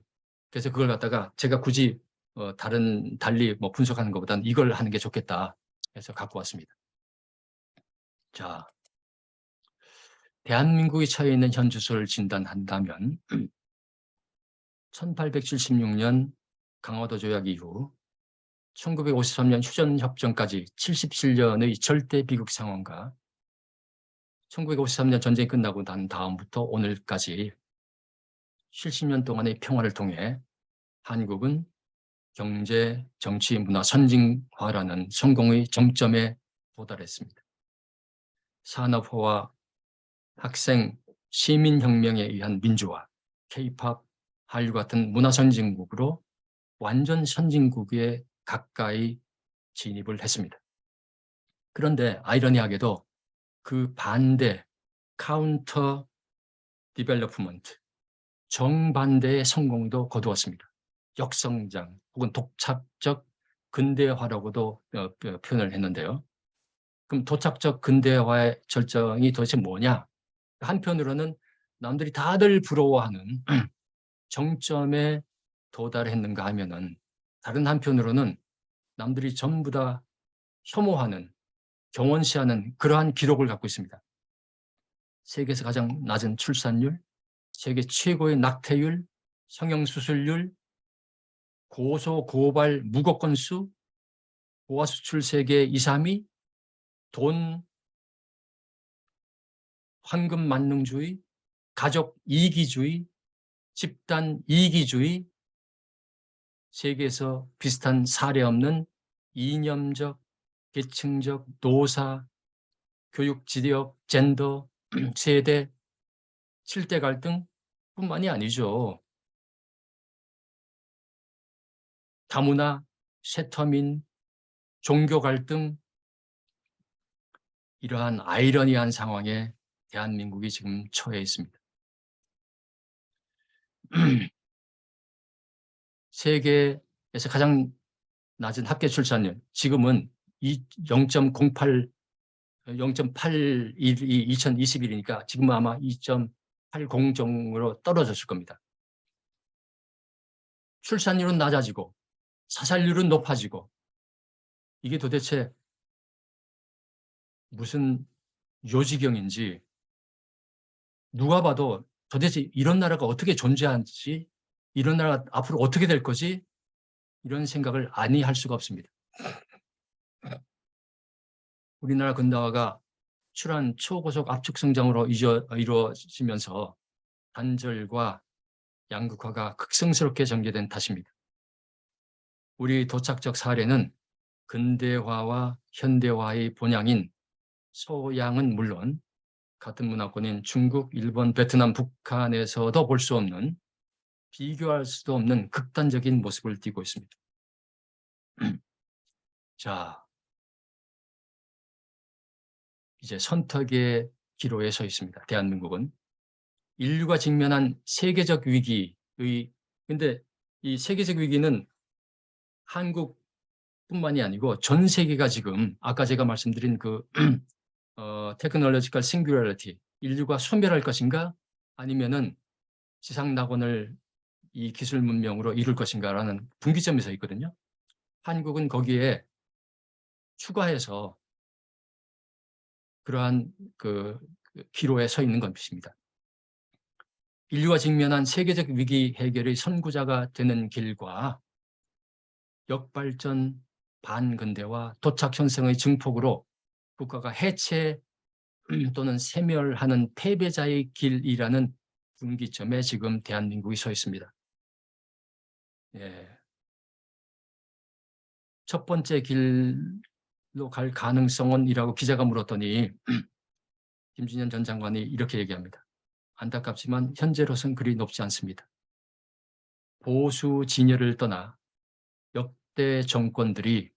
[SPEAKER 2] 그래서 그걸 갖다가 제가 굳이 달리 뭐 분석하는 것보다는 이걸 하는 게 좋겠다 해서 갖고 왔습니다. 자, 대한민국이 처해 있는 현 주소를 진단한다면 1876년 강화도 조약 이후 1953년 휴전협정까지 77년의 절대 비극 상황과 1953년 전쟁이 끝나고 난 다음부터 오늘까지 70년 동안의 평화를 통해 한국은 경제, 정치, 문화 선진화라는 성공의 정점에 도달했습니다. 산업화와 학생, 시민혁명에 의한 민주화, K-팝, 한류 같은 문화 선진국으로 완전 선진국에 가까이 진입을 했습니다. 그런데 아이러니하게도 그 반대, 카운터 디벨로프먼트, 정반대의 성공도 거두었습니다. 역성장 혹은 독착적 근대화라고도 표현을 했는데요. 그럼 도착적 근대화의 절정이 도대체 뭐냐? 한편으로는 남들이 다들 부러워하는 정점에 도달했는가 하면은 다른 한편으로는 남들이 전부 다 혐오하는, 경원시하는 그러한 기록을 갖고 있습니다. 세계에서 가장 낮은 출산율, 세계 최고의 낙태율, 성형수술률, 고소, 고발, 무고 건수, 고화수출 세계 2, 3위, 돈, 황금 만능주의, 가족 이기주의, 집단 이기주의, 세계에서 비슷한 사례 없는 이념적, 계층적, 노사, 교육, 지역, 젠더, 세대, 7대 갈등 뿐만이 아니죠. 다문화, 세터민, 종교 갈등, 이러한 아이러니한 상황에 대한민국이 지금 처해 있습니다. 세계에서 가장 낮은 학교 출산율, 지금은 0.08, 0.81이 2021이니까 지금은 아마 2.80 정도로 떨어졌을 겁니다. 출산율은 낮아지고 사살률은 높아지고 이게 도대체 무슨 요지경인지 누가 봐도 도대체 이런 나라가 어떻게 존재하는지 이런 나라가 앞으로 어떻게 될 거지 이런 생각을 아니 할 수가 없습니다. 우리나라 근대화가 출한 초고속 압축 성장으로 이루어지면서 단절과 양극화가 극성스럽게 전개된 탓입니다. 우리 도착적 사례는 근대화와 현대화의 본향인 서양은 물론 같은 문화권인 중국, 일본, 베트남, 북한에서도 볼 수 없는, 비교할 수도 없는 극단적인 모습을 띠고 있습니다. 자, 이제 선택의 기로에 서 있습니다. 대한민국은 인류가 직면한 세계적 위기의, 근데 이 세계적 위기는 한국뿐만이 아니고 전 세계가 지금 아까 제가 말씀드린 그 테크놀로지컬 싱귤러리티, 인류가 소멸할 것인가 아니면은 지상 낙원을 이 기술 문명으로 이룰 것인가라는 분기점에 서 있거든요. 한국은 거기에 추가해서 그러한 그 기로에 서 있는 것입니다. 인류가 직면한 세계적 위기 해결의 선구자가 되는 길과 역발전, 반근대와 도착 현상의 증폭으로 국가가 해체 또는 세멸하는 패배자의 길이라는 분기점에 지금 대한민국이 서 있습니다. 예. 첫 번째 길로 갈 가능성은 이라고 기자가 물었더니 김준현 전 장관이 이렇게 얘기합니다. 안타깝지만 현재로선 그리 높지 않습니다. 보수 진영을 떠나 역대 정권들이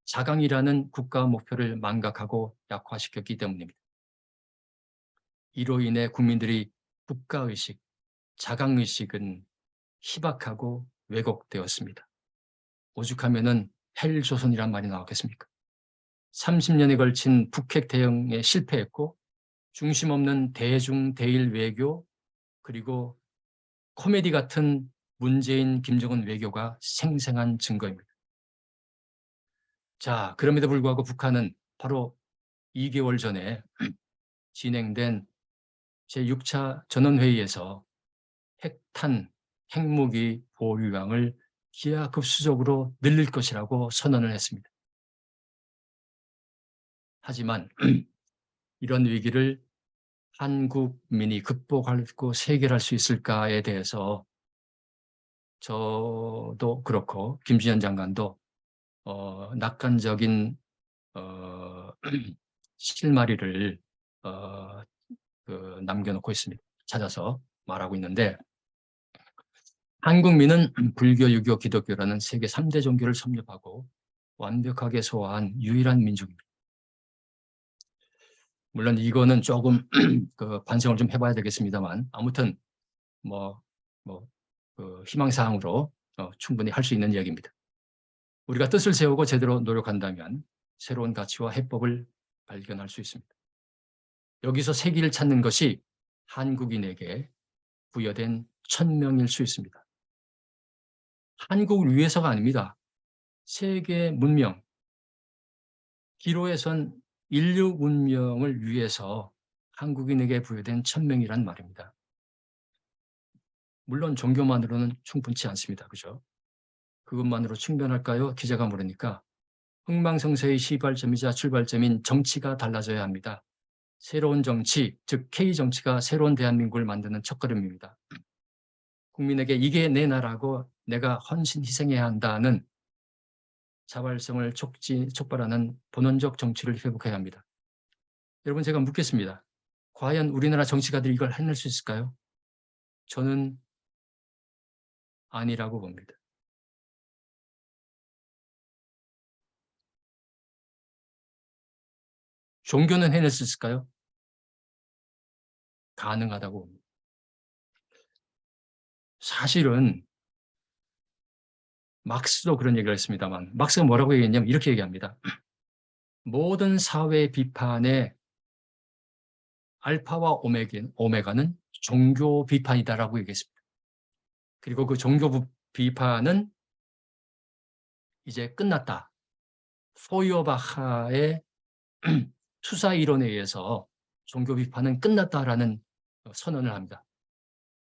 [SPEAKER 2] 자강이라는 국가 목표를 망각하고 약화시켰기 때문입니다. 이로 인해 국민들이 국가의식, 자강의식은 희박하고 왜곡되었습니다. 오죽하면은 헬조선이란 말이 나왔겠습니까? 30년에 걸친 북핵 대응에 실패했고 중심 없는 대중 대일 외교 그리고 코미디 같은 문재인 김정은 외교가 생생한 증거입니다. 자, 그럼에도 불구하고 북한은 바로 2개월 전에 진행된 제6차 전원회의에서 핵탄, 핵무기 보유량을 기하급수적으로 늘릴 것이라고 선언을 했습니다. 하지만 이런 위기를 한국민이 극복하고 해결할 수 있을까에 대해서 저도 그렇고 김준현 장관도 낙관적인 실마리를 남겨놓고 있습니다. 찾아서 말하고 있는데 한국민은 불교, 유교, 기독교라는 세계 3대 종교를 섭렵하고 완벽하게 소화한 유일한 민족입니다. 물론 이거는 조금 반성을 좀 해봐야 되겠습니다만 아무튼 희망사항으로 충분히 할 수 있는 이야기입니다. 우리가 뜻을 세우고 제대로 노력한다면 새로운 가치와 해법을 발견할 수 있습니다. 여기서 세기를 찾는 것이 한국인에게 부여된 천명일 수 있습니다. 한국을 위해서가 아닙니다. 세계 문명, 기로에선 인류 문명을 위해서 한국인에게 부여된 천명이란 말입니다. 물론 종교만으로는 충분치 않습니다. 그죠? 그것만으로 충분할까요? 기자가 물으니까 흥망성쇠의 시발점이자 출발점인 정치가 달라져야 합니다. 새로운 정치, 즉 K정치가 새로운 대한민국을 만드는 첫걸음입니다. 국민에게 이게 내 나라고 내가 헌신 희생해야 한다는 자발성을 촉발하는 본원적 정치를 회복해야 합니다. 여러분 제가 묻겠습니다. 과연 우리나라 정치가들이 이걸 해낼 수 있을까요? 저는 아니라고 봅니다. 종교는 해낼 수 있을까요? 가능하다고 봅니다. 사실은 막스도 그런 얘기를 했습니다만 막스가 뭐라고 얘기했냐면 이렇게 얘기합니다. 모든 사회 비판의 알파와 오메가는 종교 비판이다라고 얘기했습니다. 그리고 그 종교 비판은 이제 끝났다. 포이어바하의 투사 이론에 의해서 종교 비판은 끝났다라는 선언을 합니다.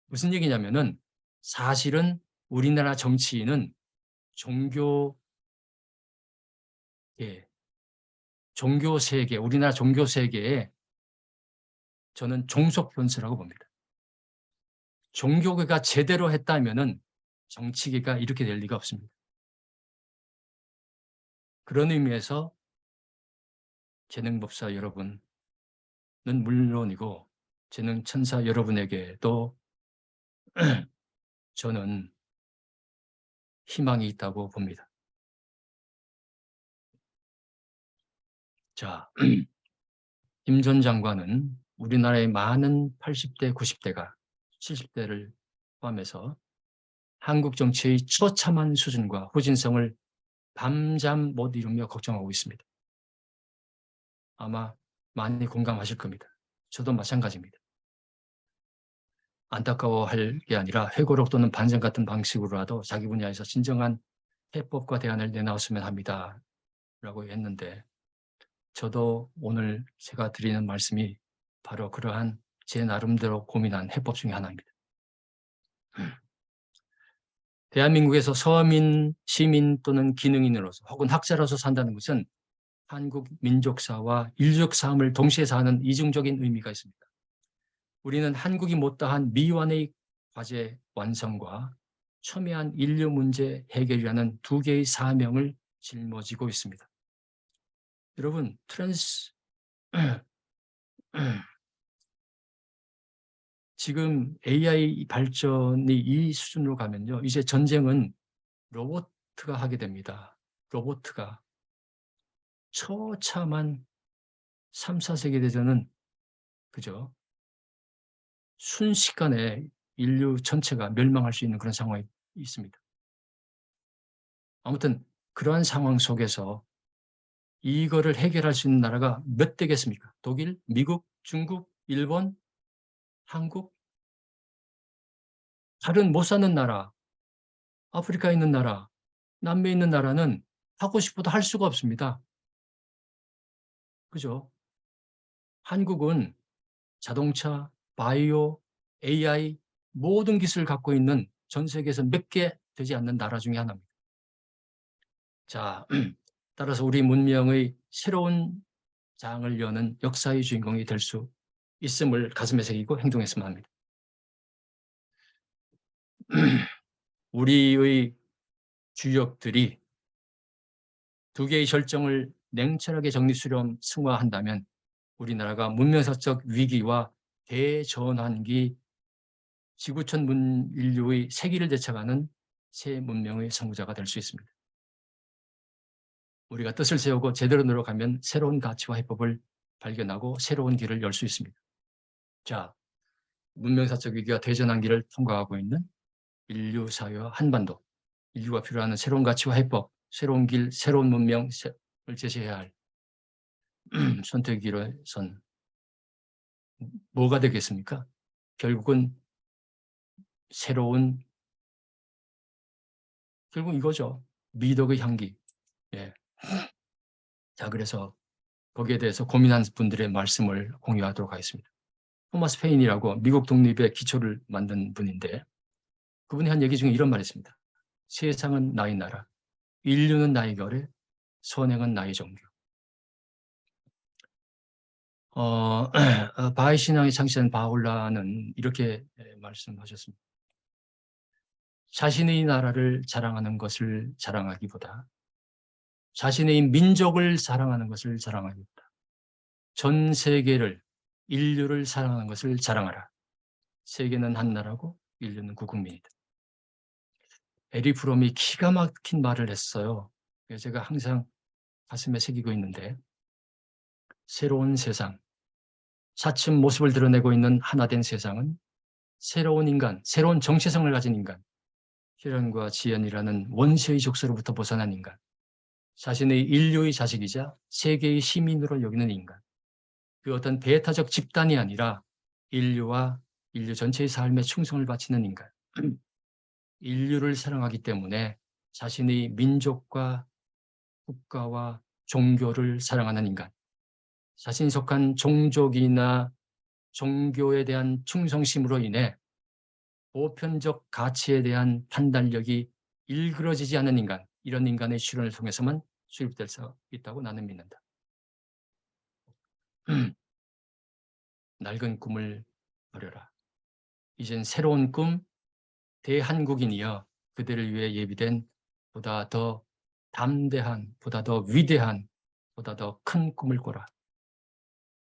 [SPEAKER 2] 무슨 얘기냐면은 사실은 우리나라 정치인은 종교 세계, 우리나라 종교 세계에 저는 종속 변수라고 봅니다. 종교계가 제대로 했다면은 정치계가 이렇게 될 리가 없습니다. 그런 의미에서 재능법사 여러분은 물론이고 재능천사 여러분에게도 저는 희망이 있다고 봅니다. 자, 김 전 장관은 우리나라의 많은 80대, 90대가 70대를 포함해서 한국 정치의 처참한 수준과 후진성을 밤잠 못 이루며 걱정하고 있습니다. 아마 많이 공감하실 겁니다. 저도 마찬가지입니다. 안타까워할 게 아니라 회고록 또는 반성 같은 방식으로라도 자기 분야에서 진정한 해법과 대안을 내나왔으면 합니다. 라고 했는데 저도 오늘 제가 드리는 말씀이 바로 그러한 제 나름대로 고민한 해법 중에 하나입니다. 대한민국에서 서민, 시민 또는 기능인으로서 혹은 학자로서 산다는 것은 한국 민족사와 인류적 삶을 동시에 사는 이중적인 의미가 있습니다. 우리는 한국이 못다한 미완의 과제 완성과 첨예한 인류 문제 해결이라는 두 개의 사명을 짊어지고 있습니다. 여러분, 지금 AI 발전이 이 수준으로 가면요. 이제 전쟁은 로봇가 하게 됩니다. 로봇가. 처참한 3, 4세계 대전은 그죠? 순식간에 인류 전체가 멸망할 수 있는 그런 상황이 있습니다. 아무튼 그러한 상황 속에서 이거를 해결할 수 있는 나라가 몇 대겠습니까? 독일, 미국, 중국, 일본, 한국, 다른 못 사는 나라, 아프리카에 있는 나라, 남미에 있는 나라는 하고 싶어도 할 수가 없습니다. 그죠? 한국은 자동차, 바이오, AI 모든 기술을 갖고 있는 전 세계에서 몇 개 되지 않는 나라 중에 하나입니다. 자, 따라서 우리 문명의 새로운 장을 여는 역사의 주인공이 될 수 있음을 가슴에 새기고 행동했으면 합니다. 우리의 주역들이 두 개의 절정을 냉철하게 정리수렴 승화한다면 우리나라가 문명사적 위기와 대전환기 지구촌 인류의 세기를 제쳐가는 새 문명의 선구자가 될 수 있습니다. 우리가 뜻을 세우고 제대로 노력하면 새로운 가치와 해법을 발견하고 새로운 길을 열 수 있습니다. 자, 문명사적 위기와 대전환기를 통과하고 있는 인류 사회와 한반도, 인류가 필요한 새로운 가치와 해법, 새로운 길, 새로운 문명을 제시해야 할 선택기로선 뭐가 되겠습니까? 결국은 새로운, 결국 이거죠. 미덕의 향기. 예. 자, 그래서 거기에 대해서 고민한 분들의 말씀을 공유하도록 하겠습니다. 토마스 페인이라고 미국 독립의 기초를 만든 분인데 그분이 한 얘기 중에 이런 말이 있습니다. 세상은 나의 나라, 인류는 나의 결의, 선행은 나의 종교. 바하이 신앙의 창시자인 바하올라는 이렇게 말씀하셨습니다. 자신의 나라를 자랑하는 것을 자랑하기보다 자신의 민족을 사랑하는 것을 자랑하기보다 전 세계를, 인류를 사랑하는 것을 자랑하라. 세계는 한 나라고 인류는 구국민이다. 에리 프롬이 기가 막힌 말을 했어요. 제가 항상 가슴에 새기고 있는데 새로운 세상, 차츰 모습을 드러내고 있는 하나된 세상은 새로운 인간, 새로운 정체성을 가진 인간, 혈연과 지연이라는 원시의 족쇄로부터 벗어난 인간, 자신의 인류의 자식이자 세계의 시민으로 여기는 인간, 그 어떤 배타적 집단이 아니라 인류와 인류 전체의 삶에 충성을 바치는 인간, 인류를 사랑하기 때문에 자신의 민족과 국가와 종교를 사랑하는 인간, 자신이 속한 종족이나 종교에 대한 충성심으로 인해 보편적 가치에 대한 판단력이 일그러지지 않는 인간, 이런 인간의 실현을 통해서만 수립될 수 있다고 나는 믿는다. 낡은 꿈을 버려라. 이젠 새로운 꿈, 대한국인이여 그들을 위해 예비된 보다 더 담대한, 보다 더 위대한, 보다 더 큰 꿈을 꿔라.